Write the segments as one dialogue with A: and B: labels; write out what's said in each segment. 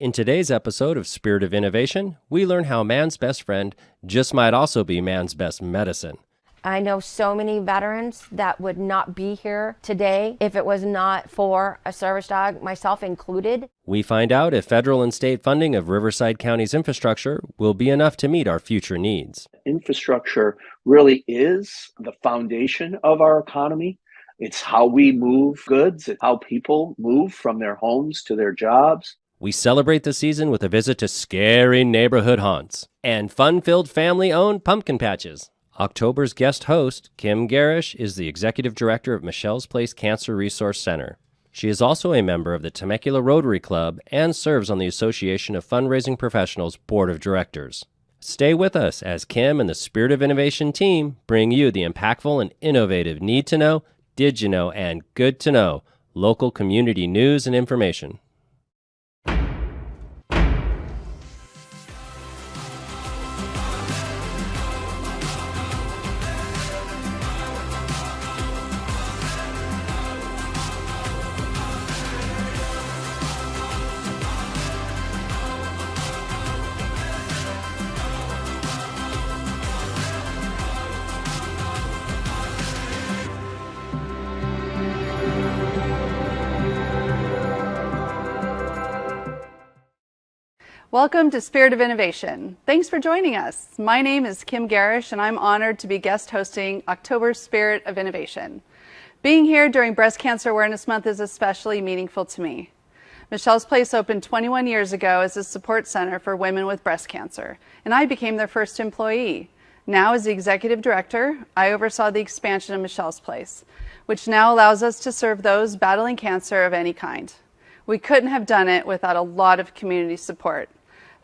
A: In today's episode of Spirit of Innovation, we learn how man's best friend just might also be man's best medicine.
B: I know so many veterans that would not be here today if it was not for a service dog, myself included.
A: We find out if federal and state funding of Riverside County's infrastructure will be enough to meet our future needs.
C: Infrastructure really is the foundation of our economy. It's how we move goods, it's how people move from their homes to their jobs.
A: We celebrate the season with a visit to scary neighborhood haunts and fun-filled family-owned pumpkin patches. October's guest host, Kim Garish, is the executive director of Michelle's Place Cancer Resource Center. She is also a member of the Temecula Rotary Club and serves on the Association of Fundraising Professionals Board of Directors. Stay with us as Kim and the Spirit of Innovation team bring you the impactful and innovative Need to Know, Did You Know, and Good to Know local community news and information.
D: Welcome to Spirit of Innovation. Thanks for joining us. My name is Kim Garish, and I'm honored to be guest hosting October's Spirit of Innovation. Being here during Breast Cancer Awareness Month is especially meaningful to me. Michelle's Place opened 21 years ago as a support center for women with breast cancer, and I became their first employee. Now, as the executive director, I oversaw the expansion of Michelle's Place, which now allows us to serve those battling cancer of any kind. We couldn't have done it without a lot of community support,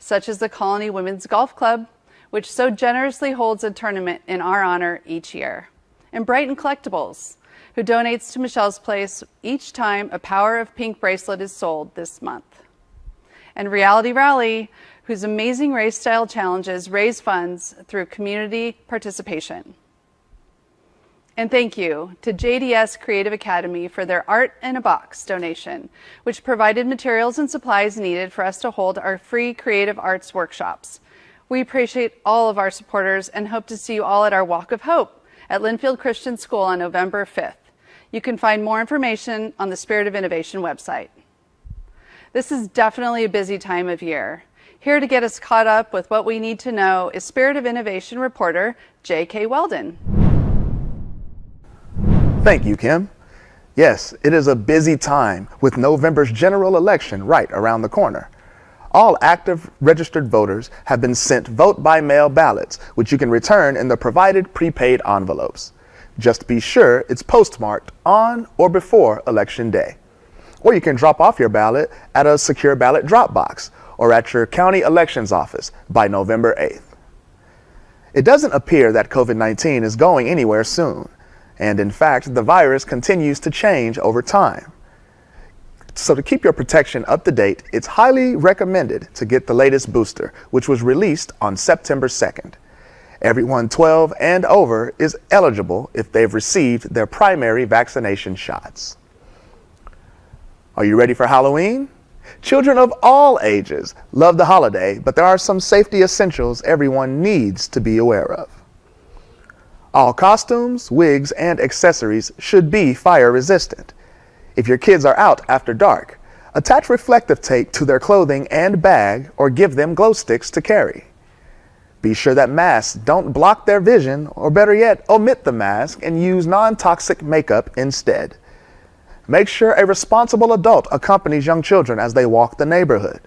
D: such as the Colony Women's Golf Club, which so generously holds a tournament in our honor each year. And Brighton Collectibles, who donates to Michelle's Place each time a Power of Pink bracelet is sold this month. And Reality Rally, whose amazing race-style challenges raise funds through community participation. And thank you to JDS Creative Academy for their Art in a Box donation, which provided materials and supplies needed for us to hold our free creative arts workshops. We appreciate all of our supporters and hope to see you all at our Walk of Hope at Linfield Christian School on November 5th. You can find more information on the Spirit of Innovation website. This is definitely a busy time of year. Here to get us caught up with what we need to know is Spirit of Innovation reporter J.K. Weldon.
E: Thank you, Kim. Yes, it is a busy time with November's general election right around the corner. All active registered voters have been sent vote-by-mail ballots, which you can return in the provided prepaid envelopes. Just be sure it's postmarked on or before Election Day. Or you can drop off your ballot at a secure ballot drop box or at your county elections office by November 8th. It doesn't appear that COVID-19 is going anywhere soon. And in fact, the virus continues to change over time. So to keep your protection up to date, it's highly recommended to get the latest booster, which was released on September 2nd. Everyone 12 and over is eligible if they've received their primary vaccination shots. Are you ready for Halloween? Children of all ages love the holiday, but there are some safety essentials everyone needs to be aware of. All costumes, wigs, and accessories should be fire resistant. If your kids are out after dark, attach reflective tape to their clothing and bag or give them glow sticks to carry. Be sure that masks don't block their vision, or better yet, omit the mask and use non-toxic makeup instead. Make sure a responsible adult accompanies young children as they walk the neighborhood.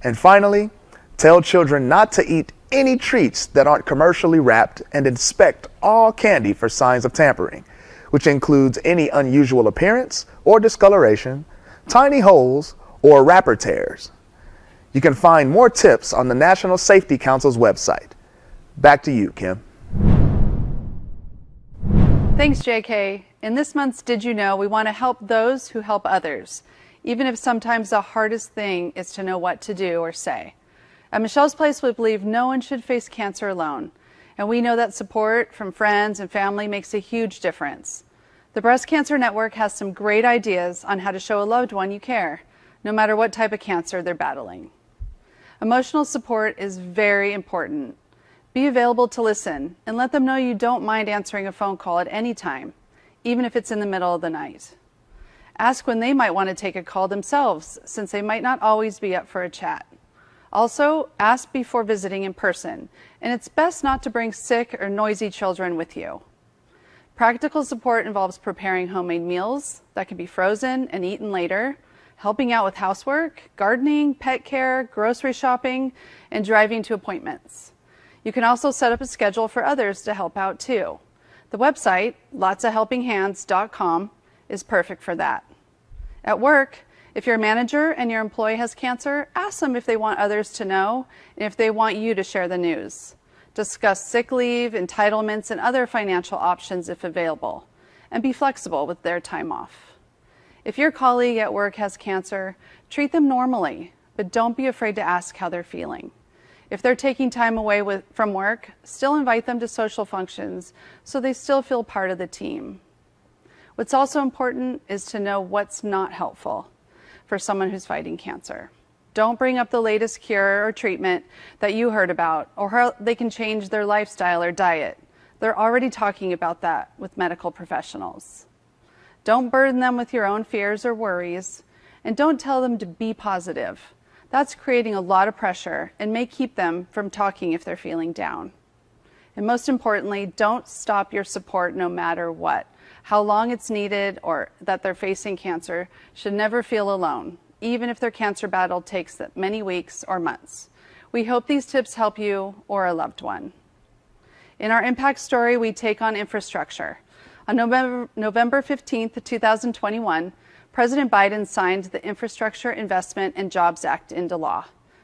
E: And finally, tell children not to eat any treats that aren't commercially wrapped and inspect all candy for signs of tampering, which includes any unusual appearance or discoloration, tiny holes, or wrapper tears. You can find more tips on the National Safety Council's website. Back to you, Kim.
D: Thanks, JK. In this month's Did You Know, we want to help those who help others, even if sometimes the hardest thing is to know what to do or say. At Michelle's Place, we believe no one should face cancer alone, and we know that support from friends and family makes a huge difference. The Breast Cancer Network has some great ideas on how to show a loved one you care, no matter what type of cancer they're battling. Emotional support is very important. Be available to listen and let them know you don't mind answering a phone call at any time, even if it's in the middle of the night. Ask when they might want to take a call themselves, since they might not always be up for a chat. Also, ask before visiting in person, and it's best not to bring sick or noisy children with you. Practical support involves preparing homemade meals that can be frozen and eaten later, helping out with housework, gardening, pet care, grocery shopping, and driving to appointments. You can also set up a schedule for others to help out too. The website, lotsofhelpinghands.com, is perfect for that. At work, if you're a manager and your employee has cancer, ask them if they want others to know and if they want you to share the news. Discuss sick leave, entitlements, and other financial options if available, and be flexible with their time off. If your colleague at work has cancer, treat them normally, but don't be afraid to ask how they're feeling. If they're taking time away from work, still invite them to social functions so they still feel part of the team. What's also important is to know what's not helpful for someone who's fighting cancer. Don't bring up the latest cure or treatment that you heard about or how they can change their lifestyle or diet. They're already talking about that with medical professionals. Don't burden them with your own fears or worries, and don't tell them to be positive. That's creating a lot of pressure and may keep them from talking if they're feeling down. And most importantly, don't stop your support no matter what. How long it's needed or that they're facing cancer should never feel alone, even if their cancer battle takes many weeks or months. We hope these tips help you or a loved one. In our impact story, we take on infrastructure. On November 15th, 2021, President Biden signed the Infrastructure Investment and Jobs Act into law.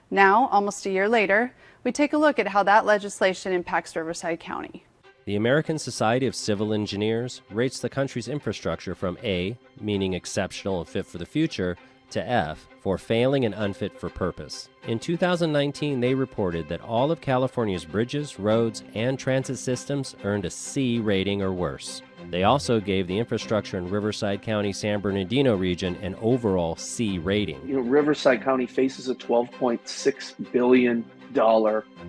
D: Now, almost a year later, we take a look at how that legislation impacts Riverside County.
A: The American Society of Civil Engineers rates the country's infrastructure from A, meaning exceptional and fit for the future, to F, for failing and unfit for purpose. In 2019, they reported that all of California's bridges, roads, and transit systems earned a C rating or worse. They also gave the infrastructure in Riverside County, San Bernardino region an overall C rating.
C: Riverside County faces a $12.6 billion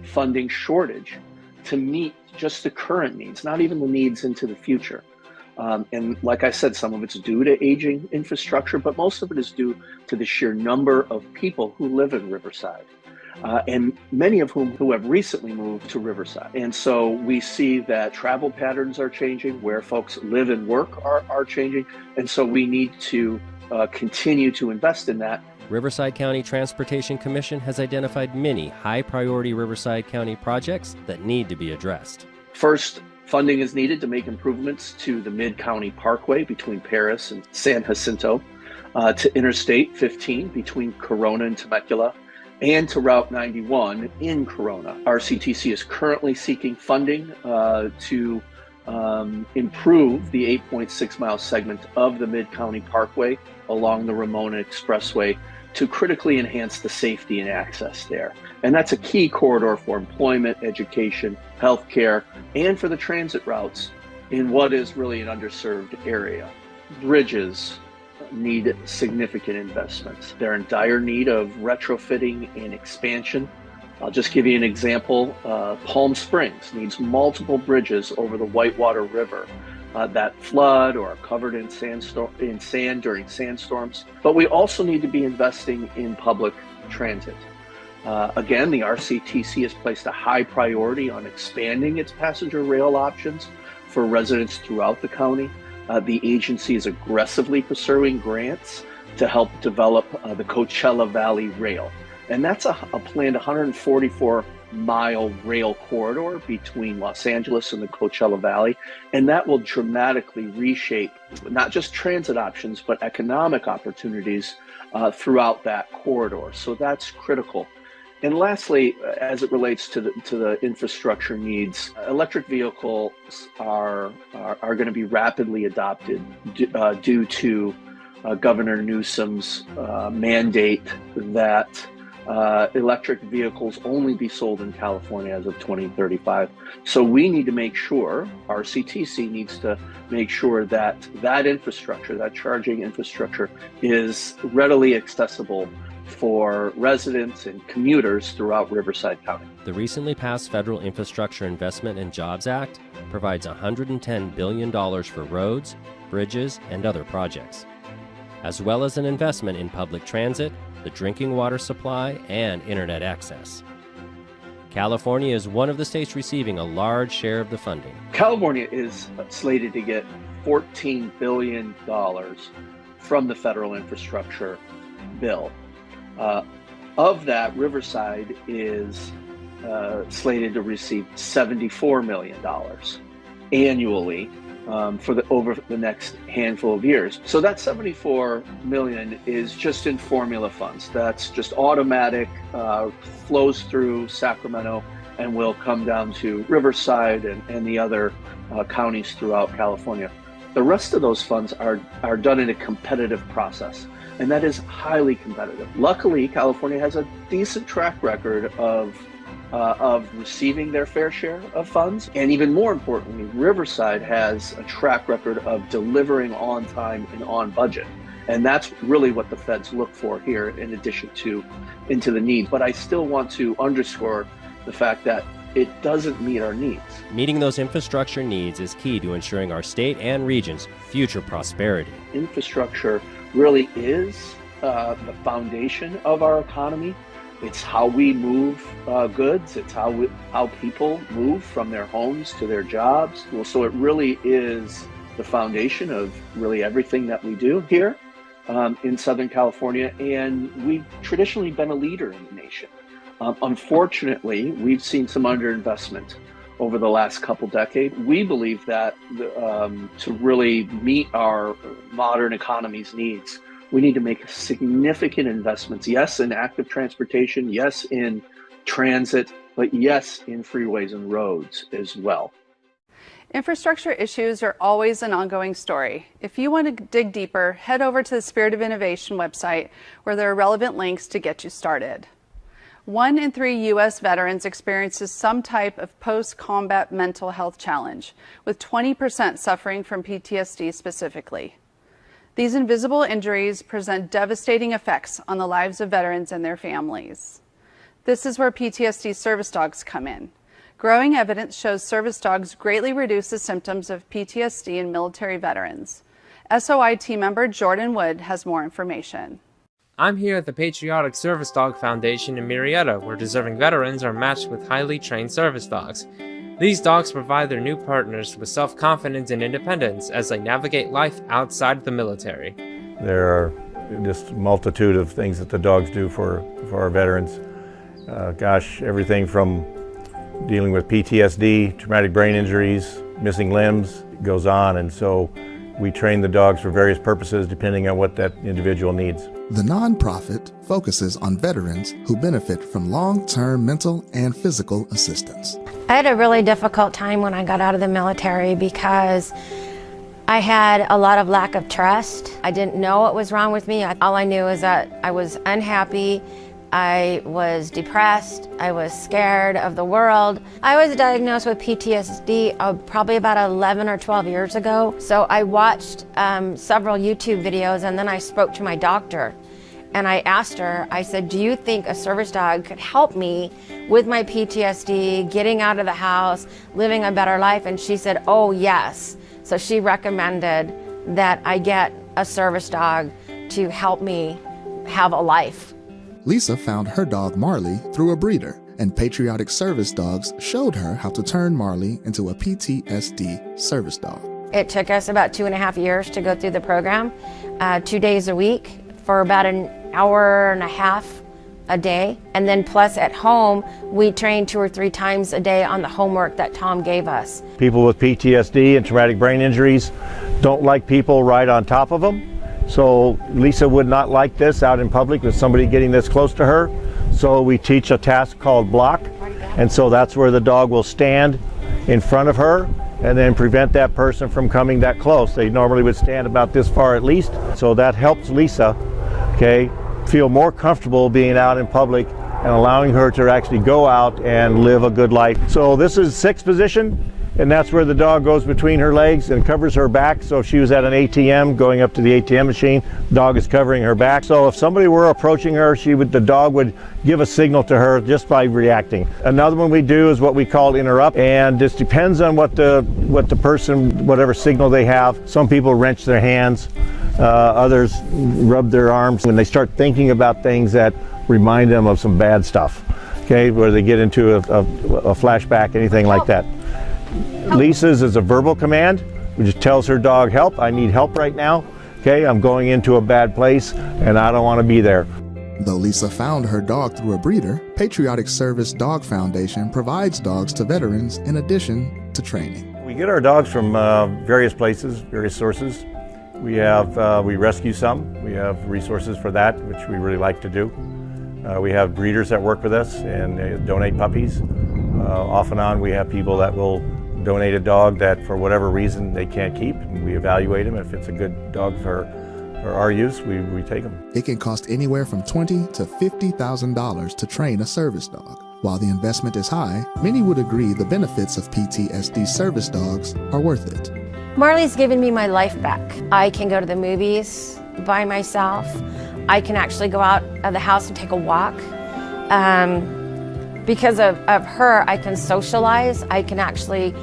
C: funding shortage to meet just the current needs, not even the needs into the future. And like I said, some of it's due to aging infrastructure, but most of it is due to the sheer number of people who live in Riverside, and many of whom who have recently moved to Riverside. And so we see that travel patterns are changing, where folks live and work are changing. And so we need to continue to invest in that.
A: Riverside County Transportation Commission has identified many high-priority Riverside County projects that need to be addressed.
C: First, funding is needed to make improvements to the Mid-County Parkway between Perris and San Jacinto, to Interstate 15 between Corona and Temecula, and to Route 91 in Corona. RCTC is currently seeking funding to improve the 8.6-mile segment of the Mid-County Parkway along the Ramona Expressway to critically enhance the safety and access there. And that's a key corridor for employment, education, healthcare, and for the transit routes in what is really an underserved area. Bridges need significant investments. They're in dire need of retrofitting and expansion. I'll just give you an example. Palm Springs needs multiple bridges over the Whitewater River that flood or are covered in sand during sandstorms. But we also need to be investing in public transit. Again, the RCTC has placed a high priority on expanding its passenger rail options for residents throughout the county. The agency is aggressively pursuing grants to help develop the Coachella Valley Rail. And that's a planned 144-mile rail corridor between Los Angeles and the Coachella Valley. And that will dramatically reshape not just transit options, but economic opportunities throughout that corridor. So that's critical. And lastly, as it relates to the infrastructure needs, electric vehicles are going to be rapidly adopted due to Governor Newsom's mandate that electric vehicles only be sold in California as of 2035. So we need to make sure, RCTC needs to make sure that infrastructure, that charging infrastructure, is readily accessible for residents and commuters throughout Riverside County.
A: The recently passed Federal Infrastructure Investment and Jobs Act provides $110 billion for roads, bridges, and other projects, as well as an investment in public transit, the drinking water supply, and internet access. California is one of the states receiving a large share of the funding.
C: California is slated to get $14 billion from the federal infrastructure bill. Of that, Riverside is slated to receive $74 million annually over the next handful of years. So that $74 million is just in formula funds. That's just automatic, flows through Sacramento and will come down to Riverside and the other counties throughout California. The rest of those funds are done in a competitive process, and that is highly competitive. Luckily, California has a decent track record of receiving their fair share of funds. And even more importantly, Riverside has a track record of delivering on time and on budget. And that's really what the feds look for here in addition to into the needs. But I still want to underscore the fact that it doesn't meet our needs.
A: Meeting those infrastructure needs is key to ensuring our state and region's future prosperity.
C: Infrastructure really is the foundation of our economy. It's how we move goods. It's how people move from their homes to their jobs. Well, so it really is the foundation of really everything that we do here in Southern California. And we've traditionally been a leader in the nation. Unfortunately, we've seen some underinvestment over the last couple decades. We believe that to really meet our modern economy's needs, we need to make significant investments, yes, in active transportation, yes, in transit, but yes, in freeways and roads as well.
D: Infrastructure issues are always an ongoing story. If you want to dig deeper, head over to the Spirit of Innovation website, where there are relevant links to get you started. 1 in 3 U.S. veterans experiences some type of post-combat mental health challenge, with 20% suffering from PTSD specifically. These invisible injuries present devastating effects on the lives of veterans and their families. This is where PTSD service dogs come in. Growing evidence shows service dogs greatly reduce the symptoms of PTSD in military veterans. SOI team member Jordan Wood has more information.
F: I'm here at the Patriotic Service Dog Foundation in Murrieta, where deserving veterans are matched with highly trained service dogs. These dogs provide their new partners with self-confidence and independence as they navigate life outside the military.
G: There are just a multitude of things that the dogs do for our veterans. Everything from dealing with PTSD, traumatic brain injuries, missing limbs, goes on, and so we train the dogs for various purposes depending on what that individual needs.
H: The nonprofit focuses on veterans who benefit from long-term mental and physical assistance.
B: I had a really difficult time when I got out of the military because I had a lot of lack of trust. I didn't know what was wrong with me. All I knew is that I was unhappy, I was depressed, I was scared of the world. I was diagnosed with PTSD probably about 11 or 12 years ago. So I watched several YouTube videos, and then I spoke to my doctor. And I asked her, I said, do you think a service dog could help me with my PTSD, getting out of the house, living a better life? And she said, oh yes. So she recommended that I get a service dog to help me have a life.
H: Lisa found her dog Marley through a breeder, and Patriotic Service Dogs showed her how to turn Marley into a PTSD service dog.
B: It took us about 2.5 years to go through the program, 2 days a week for about an hour and a half a day. And then plus at home, we trained 2 or 3 times a day on the homework that Tom gave us.
G: People with PTSD and traumatic brain injuries don't like people right on top of them. So Lisa would not like this out in public with somebody getting this close to her. So we teach a task called block. And so that's where the dog will stand in front of her and then prevent that person from coming that close. They normally would stand about this far at least. So that helps Lisa, feel more comfortable being out in public and allowing her to actually go out and live a good life. So this is 6th position, and that's where the dog goes between her legs and covers her back. So if she was at an ATM going up to the ATM machine, the dog is covering her back. So if somebody were approaching her, the dog would give a signal to her just by reacting. Another one we do is what we call interrupt, and this depends on what the person, whatever signal they have. Some people wrench their hands, others rub their arms when they start thinking about things that remind them of some bad stuff. Okay, where they get into a flashback, anything like that. Lisa's is a verbal command, which just tells her dog, help, I need help right now. Okay, I'm going into a bad place and I don't want to be there.
H: Though Lisa found her dog through a breeder, Patriotic Service Dog Foundation provides dogs to veterans in addition to training.
G: We get our dogs from various places, various sources. We rescue some. We have resources for that, which we really like to do. We have breeders that work with us and they donate puppies. Off and on, we have people that will donate a dog that for whatever reason they can't keep. We evaluate them. If it's a good dog for our use, we take them.
H: It can cost anywhere from $20,000 to $50,000 to train a service dog. While the investment is high, many would agree the benefits of PTSD service dogs are worth it.
B: Marley's given me my life back. I can go to the movies by myself. I can actually go out of the house and take a walk. Because of her, I can socialize. I can actually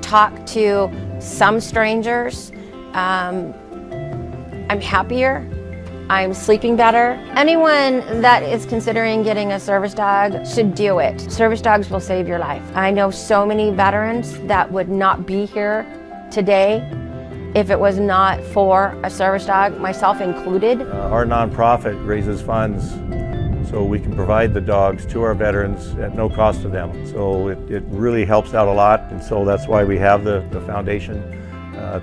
B: talk to some strangers. I'm happier. I'm sleeping better. Anyone that is considering getting a service dog should do it. Service dogs will save your life. I know so many veterans that would not be here today if it was not for a service dog, myself included.
G: Our nonprofit raises funds so we can provide the dogs to our veterans at no cost to them. So it really helps out a lot, and so that's why we have the foundation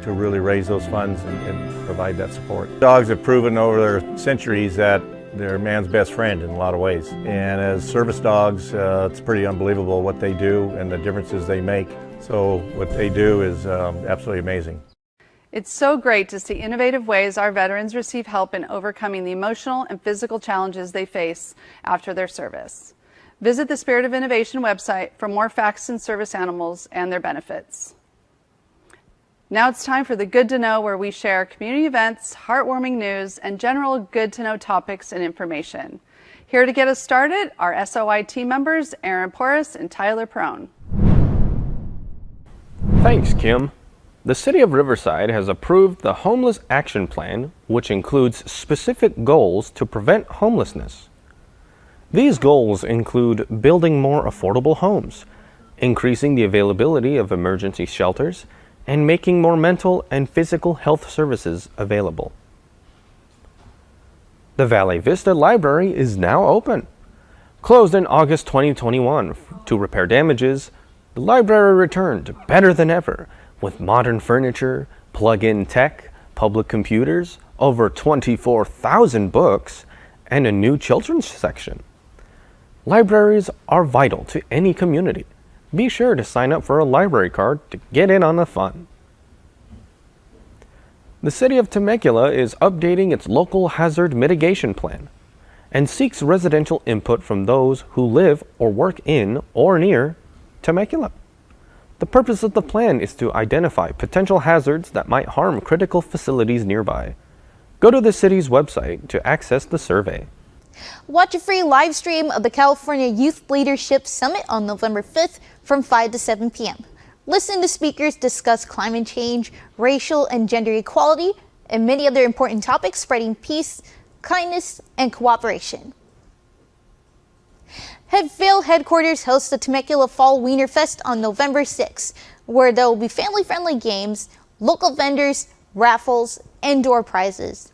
G: to really raise those funds and provide that support. Dogs have proven over their centuries that they're man's best friend in a lot of ways. And as service dogs, it's pretty unbelievable what they do and the differences they make. So what they do is absolutely amazing.
D: It's so great to see innovative ways our veterans receive help in overcoming the emotional and physical challenges they face after their service. Visit the Spirit of Innovation website for more facts on service animals and their benefits. Now it's time for the Good to Know, where we share community events, heartwarming news, and general good to know topics and information. Here to get us started are SOI team members Aaron Perris and Tyler Perone.
I: Thanks, Kim. The City of Riverside has approved the Homeless Action Plan, which includes specific goals to prevent homelessness. These goals include building more affordable homes, increasing the availability of emergency shelters, and making more mental and physical health services available. The Valley Vista Library is now open. Closed in August 2021 to repair damages, the library returned better than ever, with modern furniture, plug-in tech, public computers, over 24,000 books, and a new children's section. Libraries are vital to any community. Be sure to sign up for a library card to get in on the fun. The City of Temecula is updating its local hazard mitigation plan and seeks residential input from those who live or work in or near Temecula. The purpose of the plan is to identify potential hazards that might harm critical facilities nearby. Go to the city's website to access the survey.
J: Watch a free live stream of the California Youth Leadership Summit on November 5th from 5 to 7 p.m. Listen to speakers discuss climate change, racial and gender equality, and many other important topics spreading peace, kindness, and cooperation. Headville headquarters hosts the Temecula Fall Wiener Fest on November 6th, where there will be family-friendly games, local vendors, raffles, and door prizes.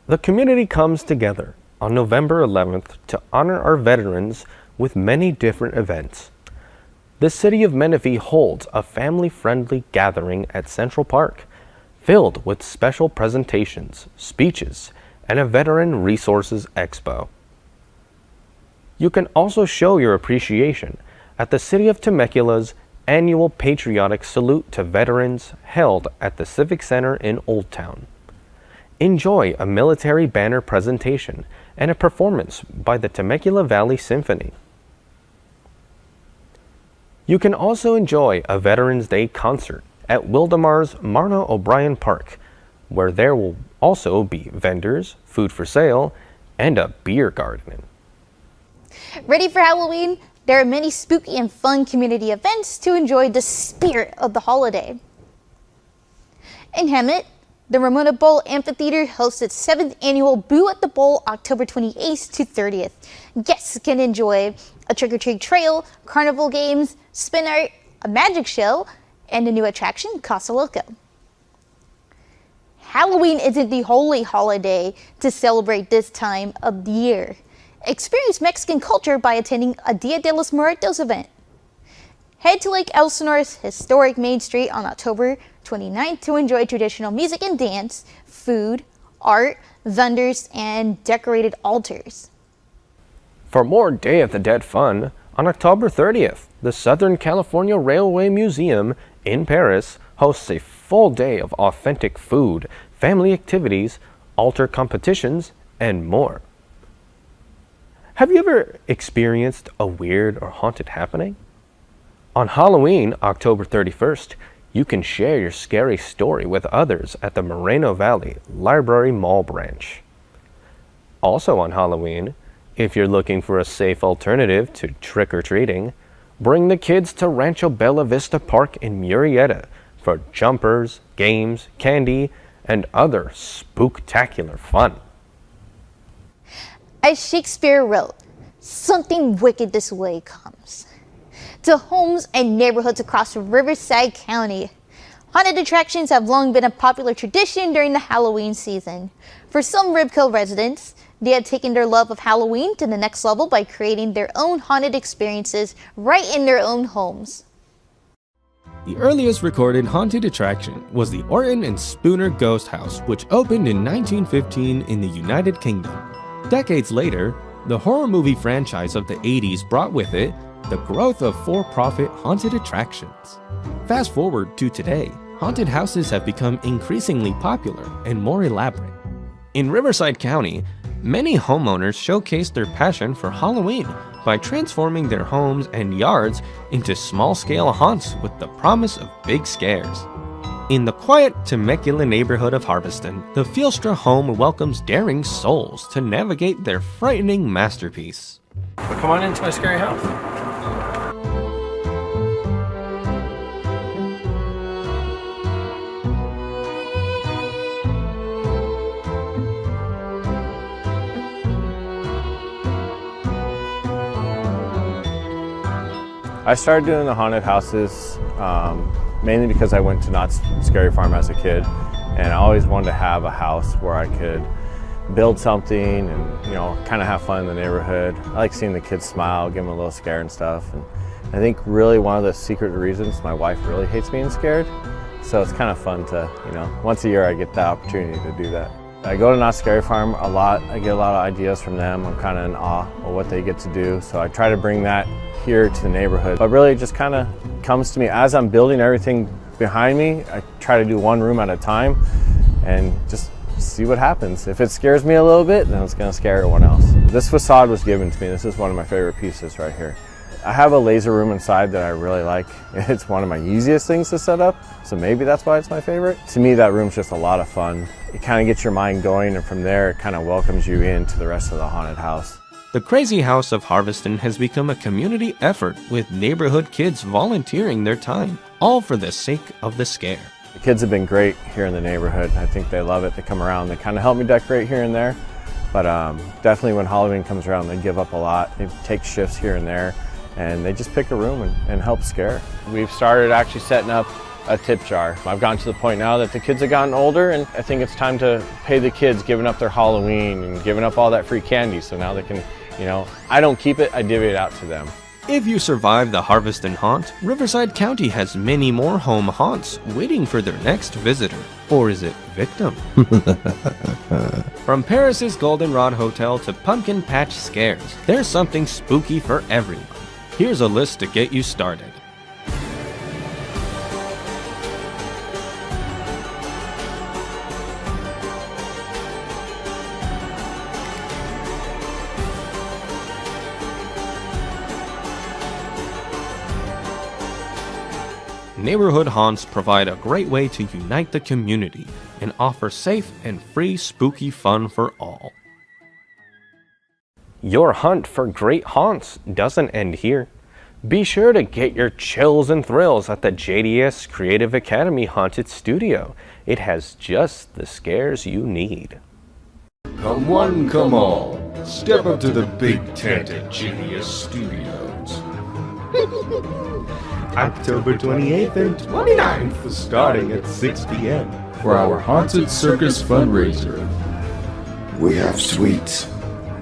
I: The community comes together on November 11th to honor our veterans with many different events. The city of Menifee holds a family-friendly gathering at Central Park, filled with special presentations, speeches, and a Veteran Resources Expo. You can also show your appreciation at the City of Temecula's annual Patriotic Salute to Veterans held at the Civic Center in Old Town. Enjoy a military banner presentation and a performance by the Temecula Valley Symphony. You can also enjoy a Veterans Day concert at Wildomar's Marno O'Brien Park, where there will also be vendors, food for sale, and a beer garden.
J: Ready for Halloween? There are many spooky and fun community events to enjoy the spirit of the holiday. In Hemet, the Ramona Bowl Amphitheater hosts its 7th annual Boo at the Bowl October 28th to 30th. Guests can enjoy a trick-or-treat trail, carnival games, spin art, a magic show, and a new attraction, Casa Loco. Halloween isn't the only holiday to celebrate this time of the year. Experience Mexican culture by attending a Dia de los Muertos event. Head to Lake Elsinore's historic Main Street on October 29th to enjoy traditional music and dance, food, art, vendors, and decorated altars.
I: For more Day of the Dead fun, on October 30th, the Southern California Railway Museum in Perris hosts a full day of authentic food, family activities, altar competitions, and more. Have you ever experienced a weird or haunted happening? On Halloween, October 31st, you can share your scary story with others at the Moreno Valley Library Mall branch. Also on Halloween, if you're looking for a safe alternative to trick-or-treating, bring the kids to Rancho Bella Vista Park in Murrieta for jumpers, games, candy, and other spooktacular fun.
J: As Shakespeare wrote, something wicked this way comes. To homes and neighborhoods across Riverside County, haunted attractions have long been a popular tradition during the Halloween season. For some Ribco residents, they have taken their love of Halloween to the next level by creating their own haunted experiences right in their own homes.
K: The earliest recorded haunted attraction was the Orton and Spooner Ghost House, which opened in 1915 in the United Kingdom. Decades later, the horror movie franchise of the 80s brought with it the growth of for-profit haunted attractions. Fast forward to today, haunted houses have become increasingly popular and more elaborate. In Riverside County, many homeowners showcase their passion for Halloween by transforming their homes and yards into small-scale haunts with the promise of big scares. In the quiet Temecula neighborhood of Harveston, the Fielstra home welcomes daring souls to navigate their frightening masterpiece.
F: Well, come on into my scary house.
G: I started doing the haunted houses mainly because I went to Knott's Scary Farm as a kid, and I always wanted to have a house where I could build something and, you know, kind of have fun in the neighborhood. I like seeing the kids smile, give them a little scare and stuff. And I think really one of the secret reasons my wife really hates being scared. So it's kind of fun to, you know, once a year I get the opportunity to do that. I go to Knott's Scary Farm a lot. I get a lot of ideas from them. I'm kind of in awe of what they get to do. So I try to bring that here to the neighborhood. But really it just kind of comes to me as I'm building everything behind me. I try to do one room at a time and just see what happens. If it scares me a little bit, then it's going to scare everyone else. This facade was given to me. This is one of my favorite pieces right here. I have a laser room inside that I really like. It's one of my easiest things to set up, so maybe that's why it's my favorite. To me, that room's just a lot of fun. It kind of gets your mind going, and from there, it kind of welcomes you into the rest of the haunted house.
K: The Crazy House of Harveston has become a community effort with neighborhood kids volunteering their time, all for the sake of the scare.
G: The kids have been great here in the neighborhood. I think they love it. They come around, they kind of help me decorate here and there, but definitely when Halloween comes around, they give up a lot. They take shifts here and there, and they just pick a room and help scare. We've started actually setting up a tip jar. I've gotten to the point now that the kids have gotten older, and I think it's time to pay the kids giving up their Halloween and giving up all that free candy, so now they can, you know, I don't keep it, I divvy it out to them.
K: If you survive the Harveston haunt, Riverside County has many more home haunts waiting for their next visitor. Or is it victim? From Perris's Goldenrod Hotel to Pumpkin Patch Scares, there's something spooky for everyone. Here's a list to get you started. neighborhood haunts provide a great way to unite the community and offer safe and free spooky fun for all.
I: Your hunt for great haunts doesn't end here. Be sure to get your chills and thrills at the JDS Creative Academy Haunted Studio. It has just the scares you need.
L: Come one, come all. Step up to the big tent at JDS Studios. October 28th and 29th, starting at 6 p.m. for our Haunted Circus fundraiser.
M: We have sweets,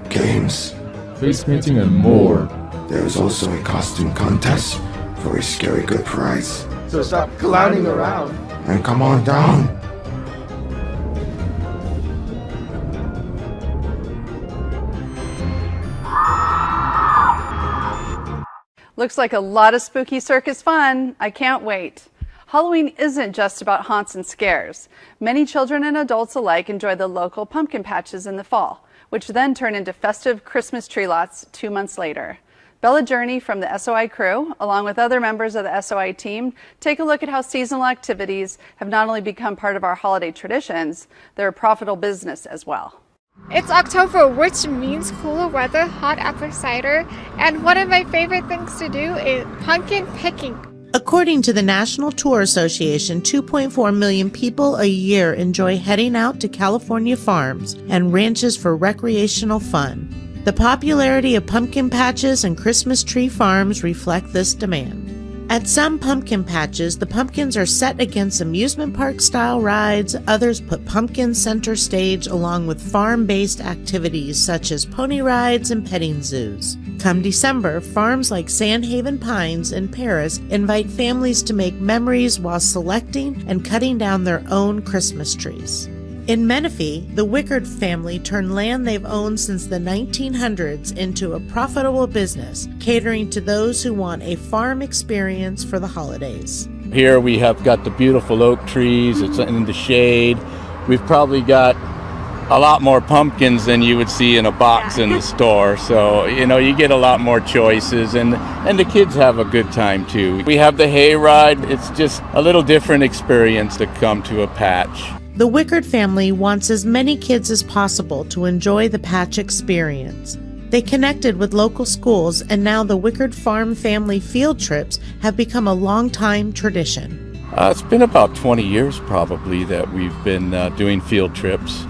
M: games,
L: face painting, and more.
M: There is also a costume contest for a scary good prize.
L: So stop clowning around
M: and come on down.
D: Looks like a lot of spooky circus fun. I can't wait. Halloween isn't just about haunts and scares. Many children and adults alike enjoy the local pumpkin patches in the fall, which then turn into festive Christmas tree lots 2 months later. Bella Journey from the SOI crew, along with other members of the SOI team, take a look at how seasonal activities have not only become part of our holiday traditions, they're a profitable business as well.
N: It's October, which means cooler weather, hot apple cider, and one of my favorite things to do is pumpkin picking.
O: According to the National Tour Association, 2.4 million people a year enjoy heading out to California farms and ranches for recreational fun. The popularity of pumpkin patches and Christmas tree farms reflect this demand. At some pumpkin patches, the pumpkins are set against amusement park style rides. Others put pumpkins center stage along with farm-based activities such as pony rides and petting zoos. Come December, farms like Sandhaven Pines in Perris invite families to make memories while selecting and cutting down their own Christmas trees. In Menifee, the Wickard family turned land they've owned since the 1900s into a profitable business, catering to those who want a farm experience for the holidays.
P: Here we have got the beautiful oak trees, it's in the shade. We've probably got a lot more pumpkins than you would see in a box in the store. So, you get a lot more choices, and the kids have a good time too. We have the hay ride. It's just a little different experience to come to a patch.
O: The Wickard family wants as many kids as possible to enjoy the patch experience. They connected with local schools, and now the Wickard Farm family field trips have become a long-time tradition.
P: It's been about 20 years probably that we've been doing field trips.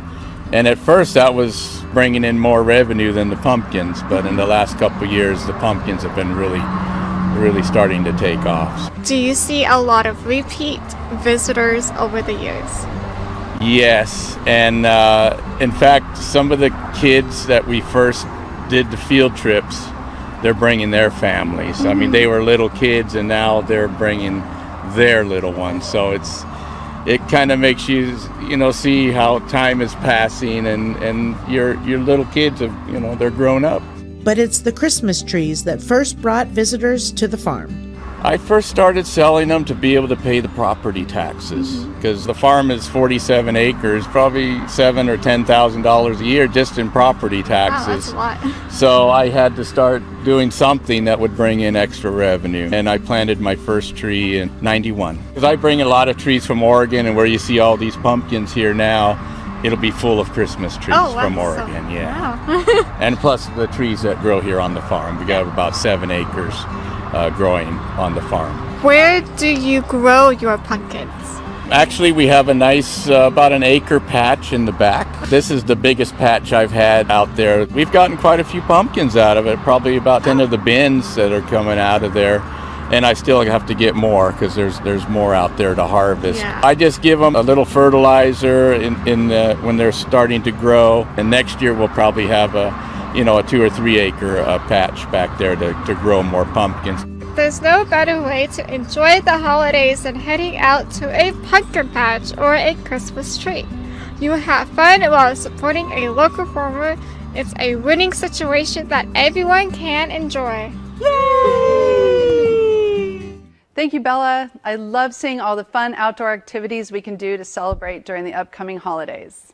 P: And at first that was bringing in more revenue than the pumpkins, but in the last couple of years the pumpkins have been really starting to take off.
N: Do you see a lot of repeat visitors over the years?
P: Yes, and in fact, some of the kids that we first did the field trips, they're bringing their families. Mm-hmm. I mean, they were little kids, and now they're bringing their little ones. So it kind of makes you, see how time is passing, and your little kids have, they're grown up.
O: But it's the Christmas trees that first brought visitors to the farm.
P: I first started selling them to be able to pay the property taxes, because the farm is 47 acres, probably $7,000 or $10,000 a year just in property taxes.
N: Wow, that's a lot.
P: So I had to start doing something that would bring in extra revenue, and I planted my first tree in '91. Because I bring a lot of trees from Oregon, and where you see all these pumpkins here now, it'll be full of Christmas trees from Oregon.
N: Wow.
P: And plus the trees that grow here on the farm. We got about 7 acres. Growing on the farm.
N: Where do you grow your pumpkins?
P: Actually, we have a nice about an acre patch in the back. This is the biggest patch I've had out there. We've gotten quite a few pumpkins out of it, probably about 10 of the bins that are coming out of there. And I still have to get more because there's more out there to harvest.
N: Yeah.
P: I just give them a little fertilizer when they're starting to grow. And next year we'll probably have a 2 or 3 acre patch back there to grow more pumpkins.
N: There's no better way to enjoy the holidays than heading out to a pumpkin patch or a Christmas tree. You have fun while supporting a local farmer. It's a winning situation that everyone can enjoy.
D: Yay! Thank you, Bella. I love seeing all the fun outdoor activities we can do to celebrate during the upcoming holidays.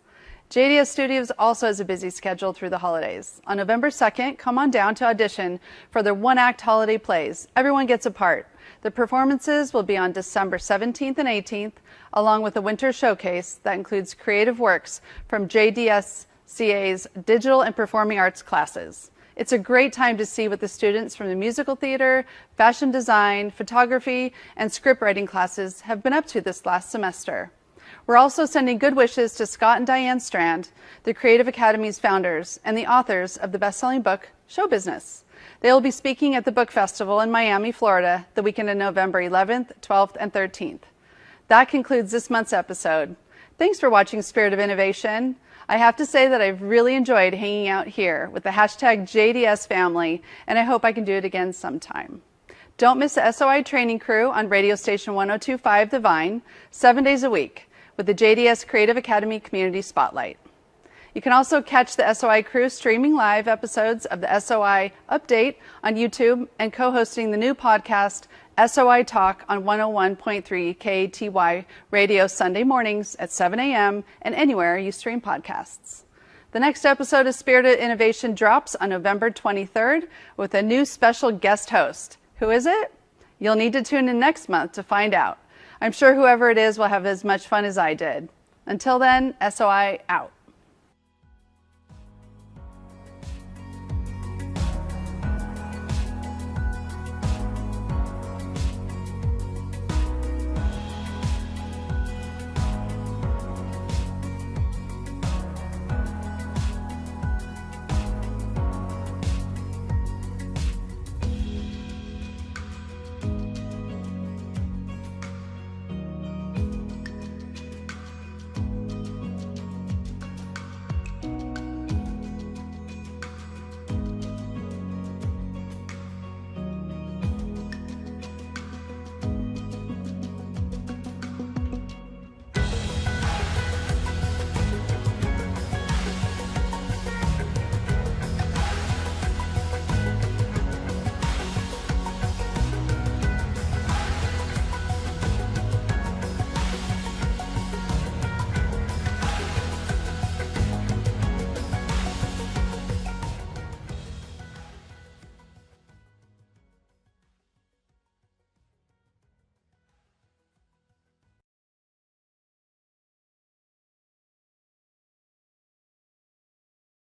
D: JDS Studios also has a busy schedule through the holidays. On November 2nd, come on down to audition for their one-act holiday plays, Everyone Gets a Part. The performances will be on December 17th and 18th, along with a winter showcase that includes creative works from JDSCA's digital and performing arts classes. It's a great time to see what the students from the musical theater, fashion design, photography, and script writing classes have been up to this last semester. We're also sending good wishes to Scott and Diane Strand, the Creative Academy's founders and the authors of the best-selling book, Show Business. They will be speaking at the Book Festival in Miami, Florida, the weekend of November 11th, 12th, and 13th. That concludes this month's episode. Thanks for watching Spirit of Innovation. I have to say that I've really enjoyed hanging out here with the hashtag JDSFamily, and I hope I can do it again sometime. Don't miss the SOI training crew on radio station 102.5 The Vine, 7 days a week, with the JDS Creative Academy Community Spotlight. You can also catch the SOI crew streaming live episodes of the SOI Update on YouTube and co-hosting the new podcast, SOI Talk, on 101.3 KATY Radio Sunday mornings at 7 a.m. and anywhere you stream podcasts. The next episode of Spirit of Innovation drops on November 23rd with a new special guest host. Who is it? You'll need to tune in next month to find out. I'm sure whoever it is will have as much fun as I did. Until then, SOI out.